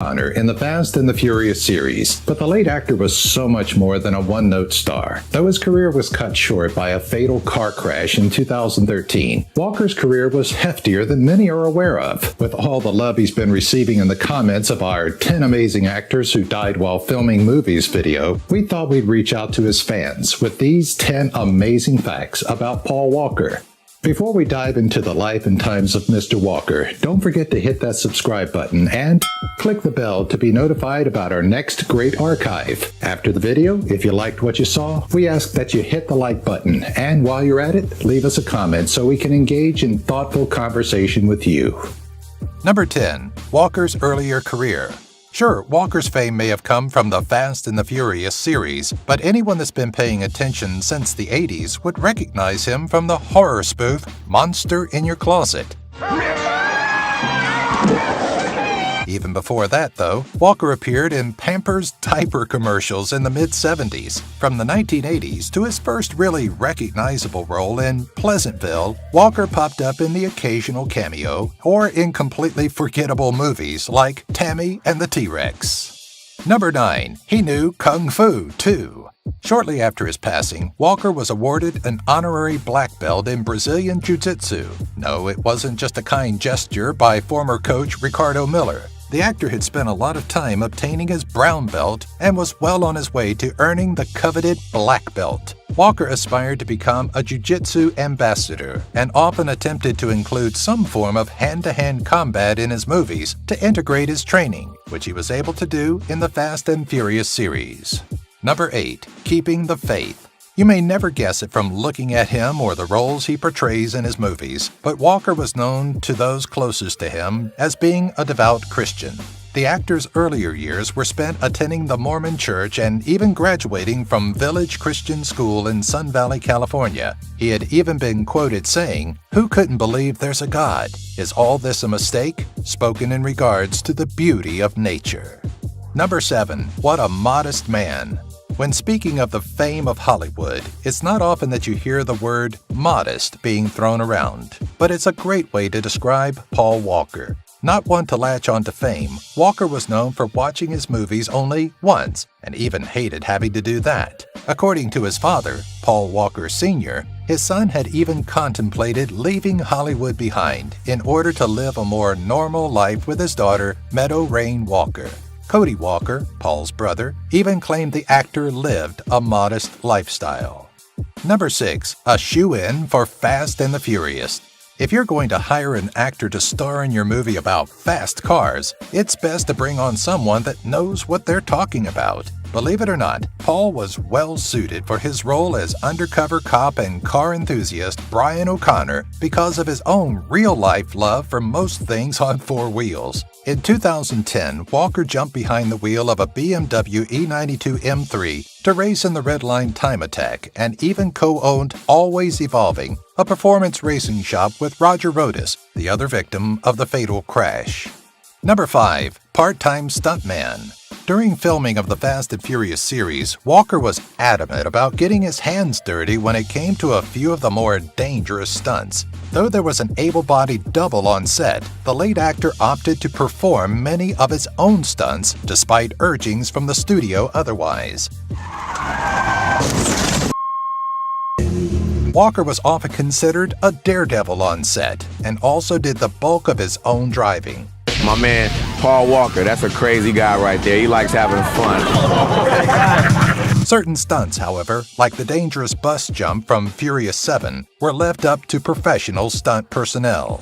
O'Connor in the Fast and the Furious series, but the late actor was so much more than a one-note star. Though his career was cut short by a fatal car crash in 2013, Walker's career was heftier than many are aware of. With all the love he's been receiving in the comments of our 10 amazing actors who died while filming movies video, we thought we'd reach out to his fans with these 10 amazing facts about Paul Walker. Before we dive into the life and times of Mr. Walker, don't forget to hit that subscribe button and click the bell to be notified about our next great archive. After the video, if you liked what you saw, we ask that you hit the like button, and while you're at it, leave us a comment so we can engage in thoughtful conversation with you. Number 10. Walker's earlier career. Sure, Walker's fame may have come from the Fast and the Furious series, but anyone that's been paying attention since the 80s would recognize him from the horror spoof Monster in Your Closet. Even before that, though, Walker appeared in Pampers diaper commercials in the mid-70s. From the 1980s to his first really recognizable role in Pleasantville, Walker popped up in the occasional cameo or in completely forgettable movies like Tammy and the T-Rex. Number 9. He knew Kung Fu, too. Shortly after his passing, Walker was awarded an honorary black belt in Brazilian Jiu-Jitsu. No, it wasn't just a kind gesture by former coach Ricardo Miller. The actor had spent a lot of time obtaining his brown belt and was well on his way to earning the coveted black belt. Walker aspired to become a jiu-jitsu ambassador and often attempted to include some form of hand-to-hand combat in his movies to integrate his training, which he was able to do in the Fast and Furious series. Number 8. Keeping the Faith. You may never guess it from looking at him or the roles he portrays in his movies, but Walker was known to those closest to him as being a devout Christian. The actor's earlier years were spent attending the Mormon church and even graduating from Village Christian School in Sun Valley, California. He had even been quoted saying, "Who couldn't believe there's a God? Is all this a mistake?" spoken in regards to the beauty of nature. Number 7. What a modest man. When speaking of the fame of Hollywood, it's not often that you hear the word modest being thrown around, but it's a great way to describe Paul Walker. Not one to latch onto fame, Walker was known for watching his movies only once, and even hated having to do that. According to his father, Paul Walker Sr., his son had even contemplated leaving Hollywood behind in order to live a more normal life with his daughter, Meadow Rain Walker. Cody Walker, Paul's brother, even claimed the actor lived a modest lifestyle. Number 6. A shoo-in for Fast and the Furious. If you're going to hire an actor to star in your movie about fast cars, it's best to bring on someone that knows what they're talking about. Believe it or not, Paul was well suited for his role as undercover cop and car enthusiast Brian O'Connor because of his own real-life love for most things on four wheels. In 2010, Walker jumped behind the wheel of a BMW E92 M3 to race in the Red Line Time Attack and even co-owned Always Evolving, a performance racing shop with Roger Rodas, the other victim of the fatal crash. Number 5. Part-time stuntman. During filming of the Fast and Furious series, Walker was adamant about getting his hands dirty when it came to a few of the more dangerous stunts. Though there was an able-bodied double on set, the late actor opted to perform many of his own stunts despite urgings from the studio otherwise. Walker was often considered a daredevil on set and also did the bulk of his own driving. My man, Paul Walker, that's a crazy guy right there. He likes having fun. Certain stunts, however, like the dangerous bus jump from Furious 7, were left up to professional stunt personnel.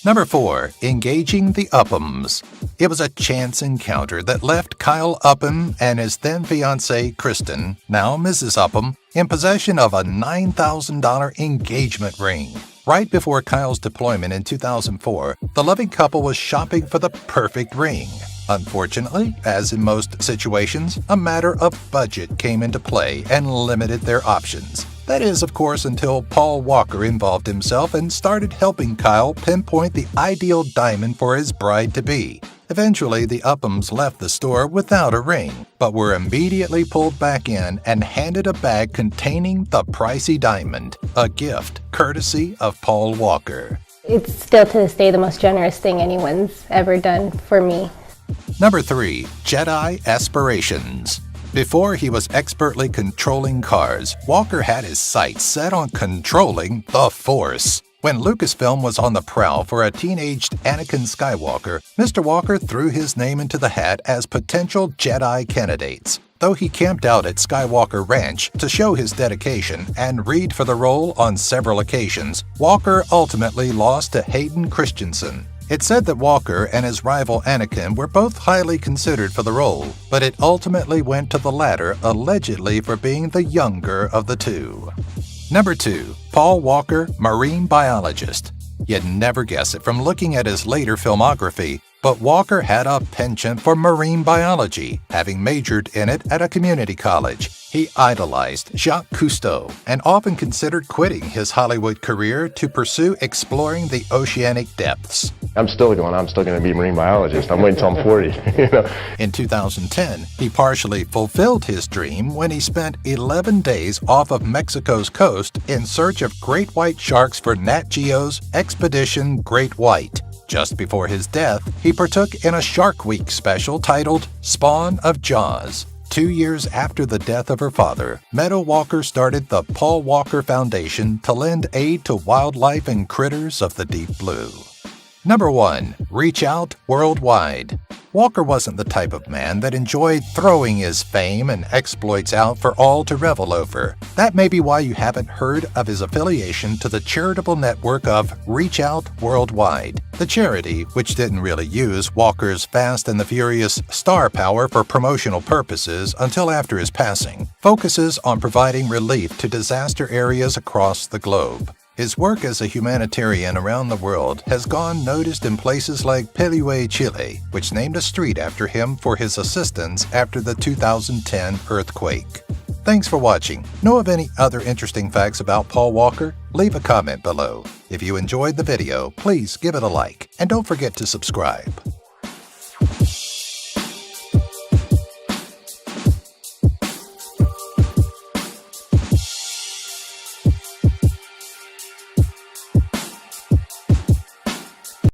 Number 4. Engaging the Uphams. It was a chance encounter that left Kyle Upham and his then-fiancée Kristen, now Mrs. Upham, in possession of a $9,000 engagement ring. Right before Kyle's deployment in 2004, the loving couple was shopping for the perfect ring. Unfortunately, as in most situations, a matter of budget came into play and limited their options. That is, of course, until Paul Walker involved himself and started helping Kyle pinpoint the ideal diamond for his bride-to-be. Eventually, the Uphams left the store without a ring, but were immediately pulled back in and handed a bag containing the pricey diamond, a gift courtesy of Paul Walker. It's still to this day the most generous thing anyone's ever done for me. Number 3. Jedi Aspirations. Before he was expertly controlling cars, Walker had his sights set on controlling the Force. When Lucasfilm was on the prowl for a teenaged Anakin Skywalker, Mr. Walker threw his name into the hat as potential Jedi candidates. Though he camped out at Skywalker Ranch to show his dedication and read for the role on several occasions, Walker ultimately lost to Hayden Christensen. It's said that Walker and his rival Anakin were both highly considered for the role, but it ultimately went to the latter allegedly for being the younger of the two. Number 2. Paul Walker, Marine Biologist. You'd never guess it from looking at his later filmography, but Walker had a penchant for marine biology, having majored in it at a community college. He idolized Jacques Cousteau and often considered quitting his Hollywood career to pursue exploring the oceanic depths. I'm still going to be a marine biologist. I'm waiting until I'm 40. In 2010, he partially fulfilled his dream when he spent 11 days off of Mexico's coast in search of great white sharks for Nat Geo's Expedition Great White. Just before his death, he partook in a Shark Week special titled Spawn of Jaws. 2 years after the death of her father, Meadow Walker started the Paul Walker Foundation to lend aid to wildlife and critters of the deep blue. Number 1. Reach Out Worldwide. Walker wasn't the type of man that enjoyed throwing his fame and exploits out for all to revel over. That may be why you haven't heard of his affiliation to the charitable network of Reach Out Worldwide. The charity, which didn't really use Walker's Fast and the Furious star power for promotional purposes until after his passing, focuses on providing relief to disaster areas across the globe. His work as a humanitarian around the world has gone noticed in places like Pelue, Chile, which named a street after him for his assistance after the 2010 earthquake. Thanks for watching. Know of any other interesting facts about Paul Walker? Leave a comment below. If you enjoyed the video, please give it a like, and don't forget to subscribe.